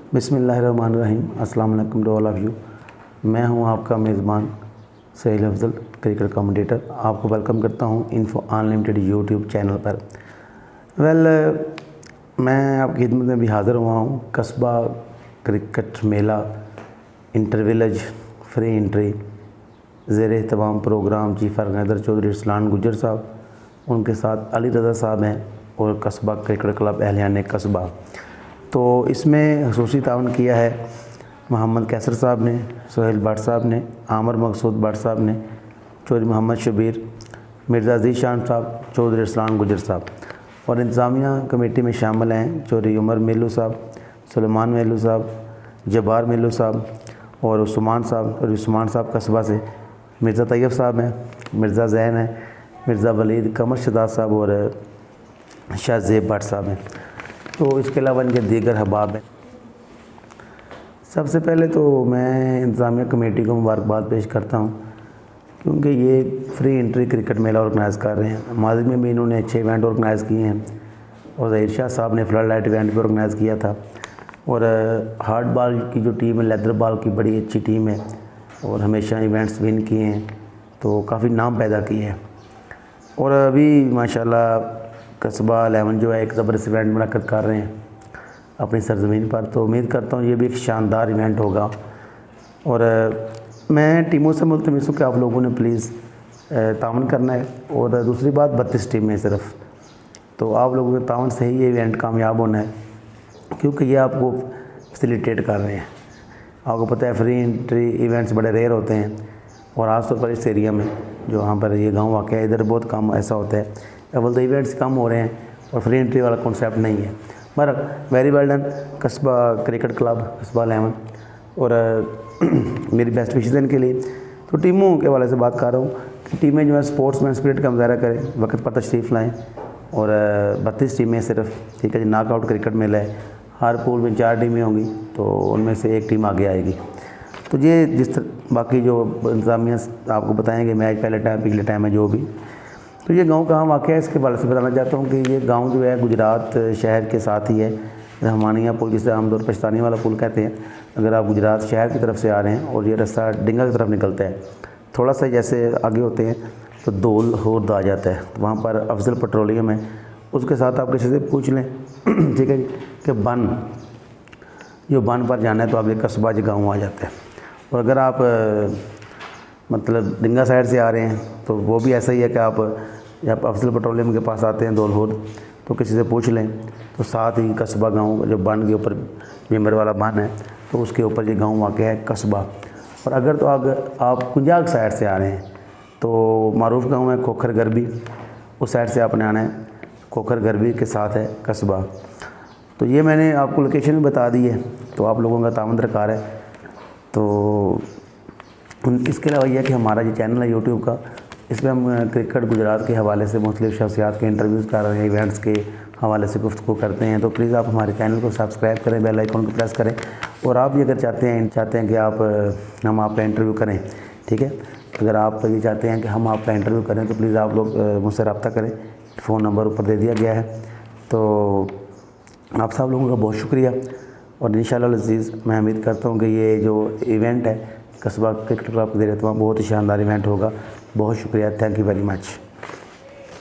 बिस्मिल्लाहिर्रहमानिर्रहीम। अस्सलाम वालेकुम टू ऑल ऑफ़ यू। मैं हूं आपका मेज़बान सहील अफजल, क्रिकेट कमेंटेटर। आपको वेलकम करता हूं इन्फो अनलिमिटेड यूट्यूब चैनल पर। मैं आपकी खिदमत में भी हाज़िर हुआ हूं। कस्बा क्रिकेट मेला इंटर विलेज फ्री एंट्री ज़ेर एहतमाम programme chief organiser Chaudhary Arsalan Gujjar साहब, उनके साथ अली रज़ा साहब हैं और कस्बा क्रिकेट क्लब अहलियान कस्बा। तो इसमें खसूसी ताउन किया है मोहम्मद कैसर साहब ने, सोहेल भट्ट साहब ने, आमर मकसूद भट्ट साहब ने, चौधरी मोहम्मद शबीर, मिर्ज़ा ज़ीशान साहब, चौधरी अरसलान गुज्जर साहब। और इंतज़ामिया कमेटी में शामिल हैं चौधरी उमर मेलू साहब, सुलेमान मेलू साहब, जब्बार मेलू साहब और उस्मान साहब। और उस्मान साहब कस्बा से मिर्ज़ा तैयब साहब हैं, मिर्ज़ा ज़ैन है, मिर्ज़ा वलीद, कमर शदाद साहब और शाहज़ेब भट्ट साहब हैं। तो इसके अलावा इनके दीगर अहबाब हैं। सबसे पहले तो मैं इंतज़ामिया कमेटी को मुबारकबाद पेश करता हूँ, क्योंकि ये फ्री एंट्री क्रिकेट मेला ऑर्गेनाइज़ कर रहे हैं। माजी में भी इन्होंने अच्छे इवेंट ऑर्गेनाइज़ किए हैं और ज़हीर शाह साहब ने फ्लड लाइट इवेंट भी ऑर्गेनाइज़ किया था। और हार्ड बॉल की जो टीम है, लेदर बॉल की बड़ी अच्छी टीम है और हमेशा इवेंट्स विन किए हैं, तो काफ़ी नाम पैदा किए हैं। और अभी माशाल्लाह कस्बा 11 जो है एक ज़बरदस्त इवेंट मुनक़्क़द कर रहे हैं अपनी सरज़मीन पर। तो उम्मीद करता हूँ ये भी एक शानदार इवेंट होगा। और मैं टीमों से मुल्तमिस हूँ कि आप लोगों ने प्लीज़ तावन करना है। और दूसरी बात, 32 टीमें सिर्फ, तो आप लोगों के तावन से ही ये इवेंट कामयाब होना है, क्योंकि ये आपको फैसिलिटेट कर रहे हैं। आपको पता है फ्री एंट्री इवेंट्स बड़े रेयर होते हैं और ख़ासतौर पर इस एरिया में जो यहाँ पर ये गाँव वाक़ है, इधर बहुत कम ऐसा होता है। अव्वल तो इवेंट्स कम हो रहे हैं और फ्री एंट्री वाला कॉन्सेप्ट नहीं है। मगर वेरी वेल डन कस्बा क्रिकेट क्लब कस्बा 11 और मेरी बेस्ट विशेज़ इनके लिए। तो टीमों के हवाले से बात कर रहा हूँ कि टीमें जो है स्पोर्ट्समैन स्पिरिट का मुजाहरा करें, वक्त पर तशरीफ़ लाएँ। और 32 टीमें सिर्फ, ठीक है जी। नॉकआउट क्रिकेट मेला है, हर पूल में 4 टीमें होंगी, तो उनमें से एक टीम आगे आएगी। तो ये जिस तरह बाकी जो इंतज़ामिया आपको बताएँगे मैच पहले टाइम पिछले टाइम है जो भी। तो ये गांव कहाँ वाक़ है, इसके बारे में बताना चाहता हूँ कि ये गांव जो है गुजरात शहर के साथ ही है। रहमानिया पुल, जिसे आमतौर पर पछतानी वाला पुल कहते हैं। अगर आप गुजरात शहर की तरफ से आ रहे हैं और ये रास्ता डिंगा की तरफ निकलता है, थोड़ा सा जैसे आगे होते हैं तो दोल होद आ जाता है, तो वहाँ पर अफजल पेट्रोलियम है, उसके साथ आप किसी से पूछ लें ठीक है कि बन पर जाना है तो आप एक कस्बा गाँव आ जाता है। और अगर आप मतलब डिंगा साइड से आ रहे हैं तो वो भी ऐसा ही है कि आप जब अफजल पेट्रोलियम के पास आते हैं दोलहोद, तो किसी से पूछ लें तो साथ ही कस्बा गांव जो बन के ऊपर मेंबर वाला बन है, तो उसके ऊपर ये गांव वाक़ है कस्बा। और अगर तो आप कुंजाग साइड से आ रहे हैं तो मारूफ गांव है खोखर गरबी, उस साइड से आपने आना है, खोखर गरबी के साथ है कस्बा। तो ये मैंने आपको लोकेशन भी बता दी है, तो आप लोगों का तावन दरकार है। तो इसके अलावा यह कि हमारा ये चैनल है यूट्यूब का, इसमें हम क्रिकेट गुजरात के हवाले से मुख्तलिफ़ शख्सियात के इंटरव्यूज़ कर रहे हैं, इवेंट्स के हवाले से गुफ्तगू करते हैं। तो प्लीज़ आप हमारे चैनल को सब्सक्राइब करें, बेल आइकन को प्रेस करें। और आप भी अगर चाहते हैं कि हम आपका इंटरव्यू करें, ठीक है, अगर आप ये चाहते हैं कि हम आपका इंटरव्यू करें तो प्लीज़ आप लोग मुझसे रब्ता करें। फ़ोन नंबर ऊपर दे दिया गया है। तो आप सब लोगों का बहुत शुक्रिया। और इंशाअल्लाह अज़ीज़ मैं उम्मीद करता हूँ कि ये जो इवेंट है कस्बा क्रिकेट क्लब के ज़रिए बहुत ही शानदार इवेंट होगा। बहुत शुक्रिया, थैंक यू वेरी मच।